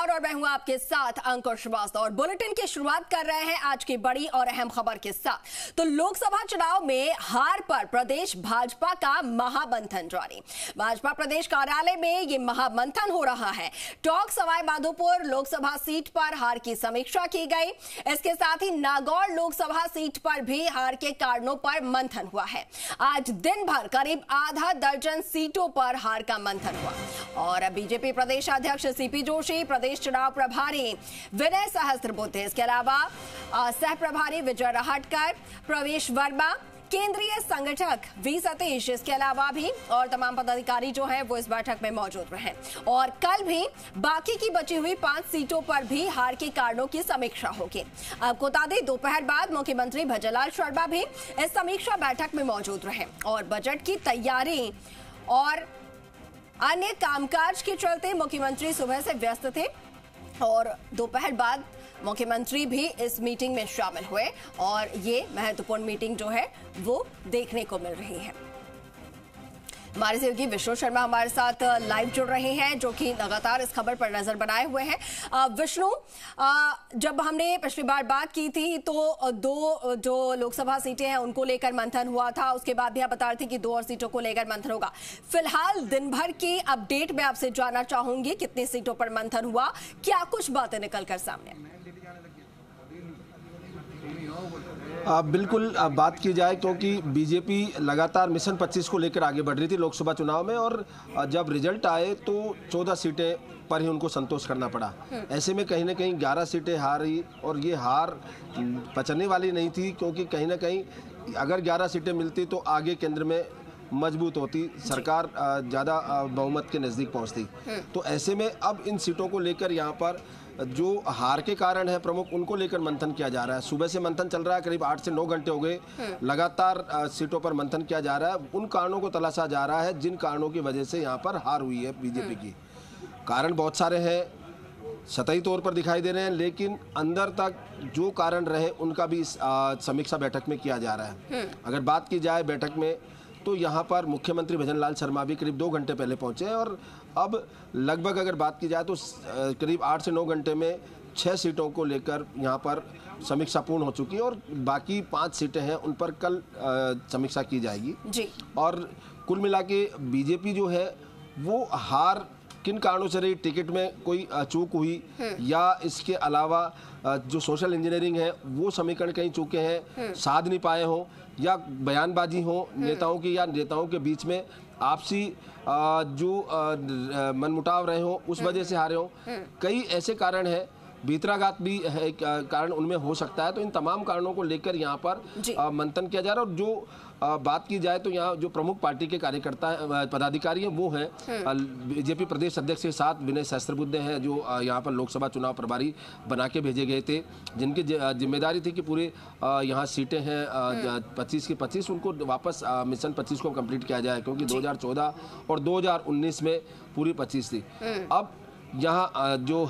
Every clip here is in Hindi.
नमस्कार और मैं हूं आपके साथ अंकुर श्रीवास्तव और बुलेटिन की शुरुआत कर रहे हैं आज की बड़ी और अहम खबर के साथ। तो लोकसभा चुनाव में हार पर प्रदेश भाजपा का महामंथन जारी। भाजपा प्रदेश कार्यालय में ये महामंथन हो रहा है। टॉक सवाई माधोपुर लोकसभा सीट पर हार की समीक्षा की गई। इसके साथ ही नागौर लोकसभा सीट पर भी हार के कारणों पर मंथन हुआ है। आज दिन भर करीब आधा दर्जन सीटों पर हार का मंथन हुआ और बीजेपी प्रदेश अध्यक्ष सीपी जोशी, प्रदेश चुनाव प्रभारी विनय सहस्त्रबुद्धे, इसके अलावा सह प्रभारी विजय रहटकर, प्रवेश वर्मा, केंद्रीय संगठक वी सतीश, इसके अलावा भी और तमाम पदाधिकारी जो हैं वो इस बैठक में मौजूद रहे और कल भी बाकी की बची हुई 5 सीटों पर भी हार के कारणों की समीक्षा होगी। आपको बता दें दोपहर बाद मुख्यमंत्री भजनलाल शर्मा भी इस समीक्षा बैठक में मौजूद रहे और बजट की तैयारी और अन्य कामकाज के चलते मुख्यमंत्री सुबह से व्यस्त थे और दोपहर बाद मुख्यमंत्री भी इस मीटिंग में शामिल हुए और ये महत्वपूर्ण मीटिंग जो है वो देखने को मिल रही है। हमारे सहयोगी विष्णु शर्मा हमारे साथ लाइव जुड़ रहे हैं जो कि लगातार इस खबर पर नजर बनाए हुए हैं। विष्णु, जब हमने पिछली बार बात की थी तो 2 जो लोकसभा सीटें हैं उनको लेकर मंथन हुआ था, उसके बाद भी आप बता रहे थे कि 2 और सीटों को लेकर मंथन होगा। फिलहाल दिन भर की अपडेट मैं आपसे जानना चाहूंगी, कितनी सीटों पर मंथन हुआ, क्या कुछ बातें निकल कर सामने? बिल्कुल बात की जाए क्योंकि बीजेपी लगातार मिशन 25 को लेकर आगे बढ़ रही थी लोकसभा चुनाव में और जब रिजल्ट आए तो 14 सीटें पर ही उनको संतोष करना पड़ा। ऐसे में कहीं ना कहीं 11 सीटें हारी और ये हार पचने वाली नहीं थी क्योंकि कहीं ना कहीं अगर 11 सीटें मिलती तो आगे केंद्र में मजबूत होती, सरकार ज़्यादा बहुमत के नज़दीक पहुंचती। तो ऐसे में अब इन सीटों को लेकर यहाँ पर जो हार के कारण है प्रमुख उनको लेकर मंथन किया जा रहा है। सुबह से मंथन चल रहा है, करीब 8 से 9 घंटे हो गए। लगातार सीटों पर मंथन किया जा रहा है, उन कारणों को तलाशा जा रहा है जिन कारणों की वजह से यहाँ पर हार हुई है बीजेपी की। कारण बहुत सारे हैं, सतही तौर पर दिखाई दे रहे हैं, लेकिन अंदर तक जो कारण रहे उनका भी समीक्षा बैठक में किया जा रहा है। अगर बात की जाए बैठक में तो यहाँ पर मुख्यमंत्री भजनलाल शर्मा भी करीब 2 घंटे पहले पहुँचे हैं और अब लगभग अगर बात की जाए तो करीब 8 से 9 घंटे में 6 सीटों को लेकर यहाँ पर समीक्षा पूर्ण हो चुकी है और बाकी 5 सीटें हैं उन पर कल समीक्षा की जाएगी जी। और कुल मिला के बीजेपी जो है वो हार किन कारणों से रही, टिकट में कोई चूक हुई या इसके अलावा जो सोशल इंजीनियरिंग है वो समीकरण कहीं चूके हैं, साध नहीं पाए हों या बयानबाजी हो नेताओं की या नेताओं के बीच में आपसी जो मनमुटाव रहे हो उस वजह से हारे हो। कई ऐसे कारण हैं, भीतराघात भी है कारण उनमें हो सकता है। तो इन तमाम कारणों को लेकर यहाँ पर मंथन किया जा रहा है और जो बात की जाए तो यहाँ जो प्रमुख पार्टी के कार्यकर्ता पदाधिकारी हैं वो हैं बीजेपी प्रदेश अध्यक्ष के साथ विनय सहस्त्रबुद्धे हैं जो यहाँ पर लोकसभा चुनाव प्रभारी बना के भेजे गए थे, जिनकी जिम्मेदारी थी कि पूरे यहाँ सीटें हैं 25 की 25 उनको वापस मिशन 25 को कंप्लीट किया जाए क्योंकि 2014 और 2019 में पूरी 25 थी। अब यहाँ जो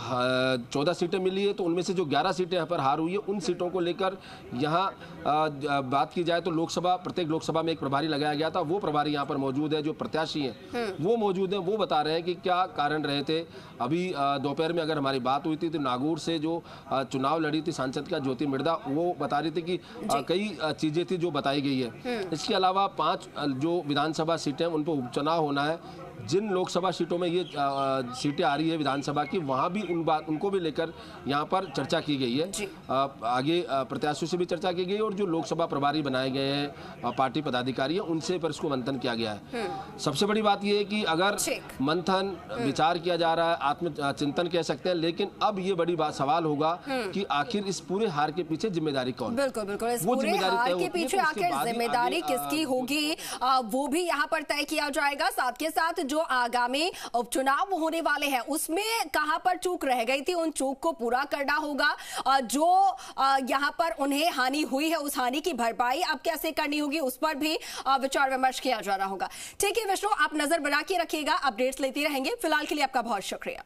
14 सीटें मिली है तो उनमें से जो 11 सीटें यहाँ पर हार हुई है उन सीटों को लेकर यहाँ बात की जाए तो लोकसभा प्रत्येक लोकसभा में एक प्रभारी लगाया गया था, वो प्रभारी यहाँ पर मौजूद है, जो प्रत्याशी हैं वो मौजूद हैं, वो बता रहे हैं कि क्या कारण रहे थे। अभी दोपहर में अगर हमारी बात हुई थी तो नागौर से जो चुनाव लड़ी थी सांसद का ज्योति मिर्धा, वो बता रही थी कि कई चीज़ें थी जो बताई गई है। इसके अलावा 5 जो विधानसभा सीटें उन पर उपचुनाव होना है, जिन लोकसभा सीटों में ये सीटें आ रही है विधानसभा की वहाँ भी उनको भी लेकर यहाँ पर चर्चा की गई है। आगे प्रत्याशियों से भी चर्चा की गई और जो लोकसभा प्रभारी बनाए गए हैं पार्टी पदाधिकारी हैं उनसे पर इसको मंथन किया गया है। सबसे बड़ी बात यह है कि अगर मंथन विचार किया जा रहा है, आत्मचिंतन कह सकते हैं, लेकिन अब ये बड़ी बात सवाल होगा कि आखिर इस पूरे हार के पीछे जिम्मेदारी कौन? बिल्कुल बिल्कुल, इस पूरे हार के पीछे आखिर जिम्मेदारी किसकी होगी वो भी यहाँ पर तय किया जाएगा। साथ के साथ जो आगामी उपचुनाव होने वाले हैं उसमें कहां पर चूक रह गई थी उन चूक को पूरा करना होगा। जो यहां पर उन्हें हानि हुई है उस हानि की भरपाई अब कैसे करनी होगी उस पर भी विचार विमर्श किया जा रहा होगा। ठीक है विष्णु, आप नजर बना के रखिएगा, अपडेट्स लेते रहेंगे। फिलहाल के लिए आपका बहुत शुक्रिया।